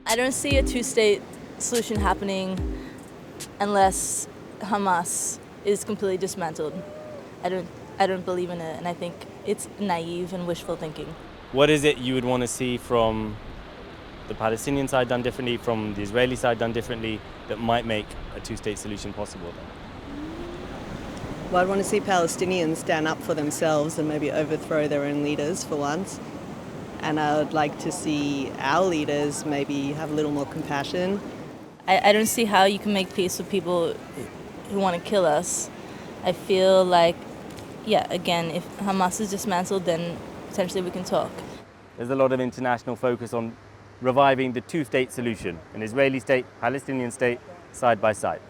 I don't see a two-state solution happening unless Hamas is completely dismantled. I don't believe in it, and I think it's naive and wishful thinking. What is it you would want to see from the Palestinian side done differently, from the Israeli side done differently, that might make a two-state solution possible then? Well, I'd want to see Palestinians stand up for themselves and maybe overthrow their own leaders for once. And I would like to see our leaders maybe have a little more compassion. I don't see how you can make peace with people who want to kill us. I feel like, again, if Hamas is dismantled, then potentially we can talk. There's a lot of international focus on reviving the two-state solution, an Israeli state, Palestinian state, side by side.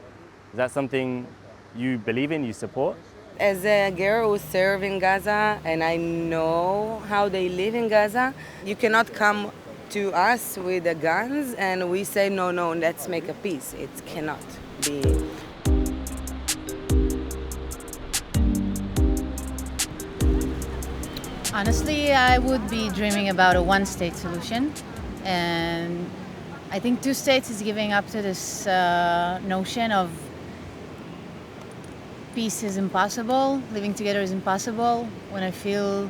Is that something you believe in, you support? As a girl who served in Gaza and I know how they live in Gaza, you cannot come to us with the guns and we say, no, let's make a peace. It cannot be. Honestly, I would be dreaming about a one-state solution. And I think two states is giving up to this notion of peace is impossible, living together is impossible, when I feel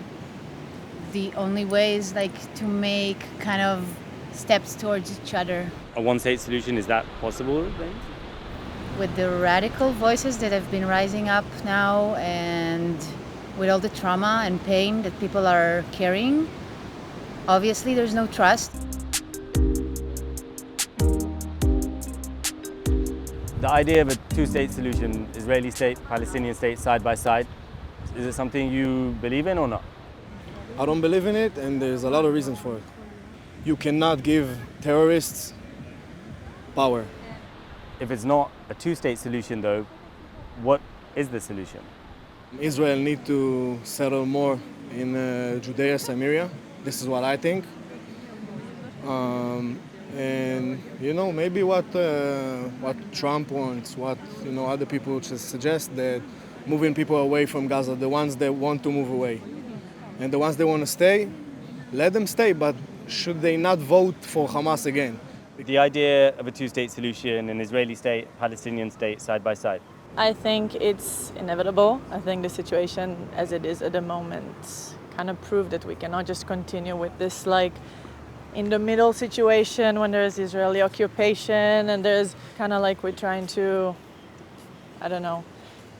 the only way is to make kind of steps towards each other. A one-state solution, is that possible then? With the radical voices that have been rising up now and with all the trauma and pain that people are carrying, obviously there's no trust. The idea of a two-state solution, Israeli state, Palestinian state, side by side, is it something you believe in or not? I don't believe in it, and there's a lot of reasons for it. You cannot give terrorists power. If it's not a two-state solution though, what is the solution? Israel needs to settle more in Judea, Samaria. This is what I think. And maybe what Trump wants, what other people just suggest, that moving people away from Gaza, the ones that want to move away, and the ones that want to stay, let them stay. But should they not vote for Hamas again? The idea of a two-state solution, an Israeli state, Palestinian state, side by side. I think it's inevitable. I think the situation as it is at the moment kind of proved that we cannot just continue with this in the middle situation when there's Israeli occupation and there's kind of we're trying to,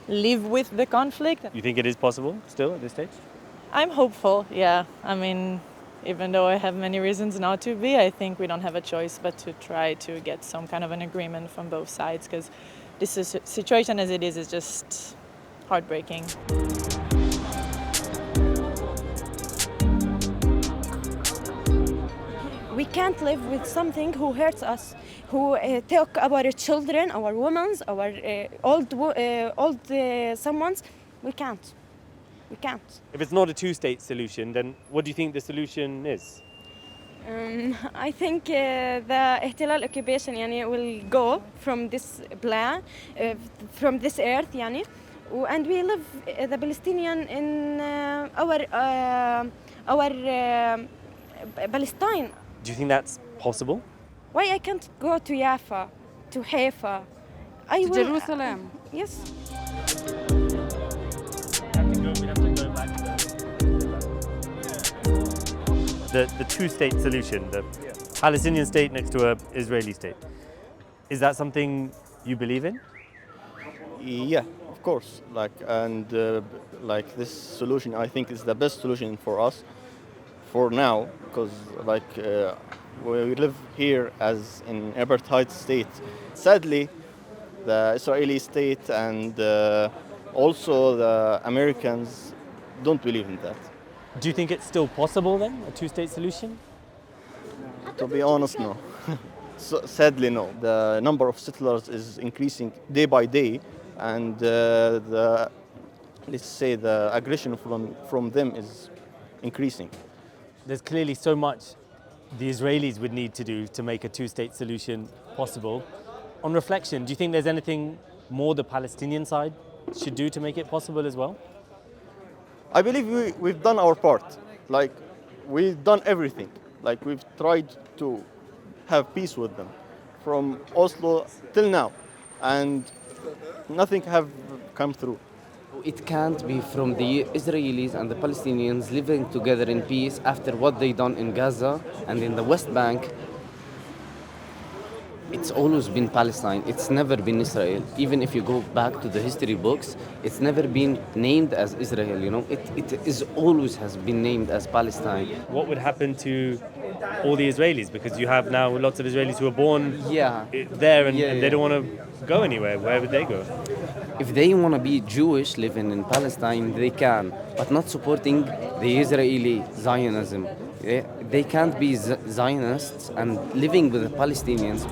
live with the conflict. You think it is possible still at this stage? I'm hopeful, yeah. I mean, even though I have many reasons not to be, I think we don't have a choice but to try to get some kind of an agreement from both sides, because this situation as it is just heartbreaking. We can't live with something who hurts us, who talk about our children, our women, our old someone's. We can't. We can't. If it's not a two-state solution, then what do you think the solution is? I think the احتلال occupation will go from this plan, from this earth, and we live the Palestinian in our Palestine. Do you think that's possible? Why I can't go to Jaffa, to Haifa? To Jerusalem. Yes. The two-state solution, the Palestinian state next to an Israeli state. Is that something you believe in? Yeah, of course. This solution, I think, is the best solution for us for now, because we live here as an apartheid state. Sadly, the Israeli state and also the Americans don't believe in that. Do you think it's still possible then, a two-state solution? To be honest, no. Sadly, no. The number of settlers is increasing day by day, and the aggression from them is increasing. There's clearly so much the Israelis would need to do to make a two-state solution possible. On reflection, do you think there's anything more the Palestinian side should do to make it possible as well? I believe we've done our part. We've done everything. We've tried to have peace with them from Oslo till now, and nothing have come through. It can't be from the Israelis and the Palestinians living together in peace after what they done in Gaza and in the West Bank. It's always been Palestine. It's never been Israel. Even if you go back to the history books, it's never been named as Israel. It is always has been named as Palestine. What would happen to all the Israelis? Because you have now lots of Israelis who are born there and they don't want to go anywhere. Where would they go? If they want to be Jewish living in Palestine, they can, but not supporting the Israeli Zionism. They can't be Zionists and living with the Palestinians.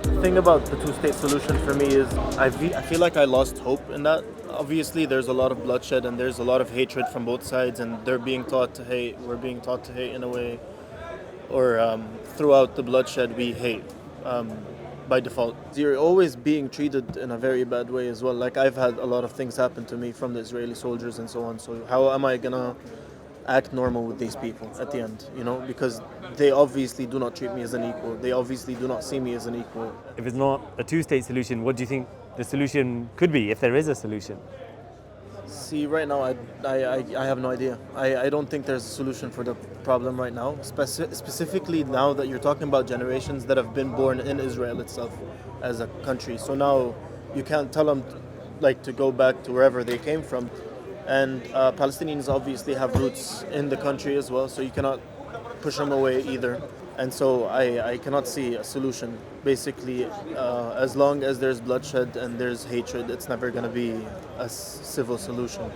The thing about the two-state solution for me is I feel like I lost hope in that. Obviously, there's a lot of bloodshed and there's a lot of hatred from both sides, and they're being taught to hate. We're being taught to hate in a way, or throughout the bloodshed we hate by default. You're always being treated in a very bad way as well. Like, I've had a lot of things happen to me from the Israeli soldiers and so on. So how am I gonna act normal with these people at the end, because they obviously do not treat me as an equal. They obviously do not see me as an equal. If it's not a two-state solution, what do you think the solution could be, if there is a solution? See, right now, I have no idea. I don't think there's a solution for the problem right now, specifically now that you're talking about generations that have been born in Israel itself as a country. So now you can't tell them to go back to wherever they came from. And Palestinians obviously have roots in the country as well, so you cannot push them away either. And so I cannot see a solution. Basically, as long as there's bloodshed and there's hatred, it's never going to be a civil solution.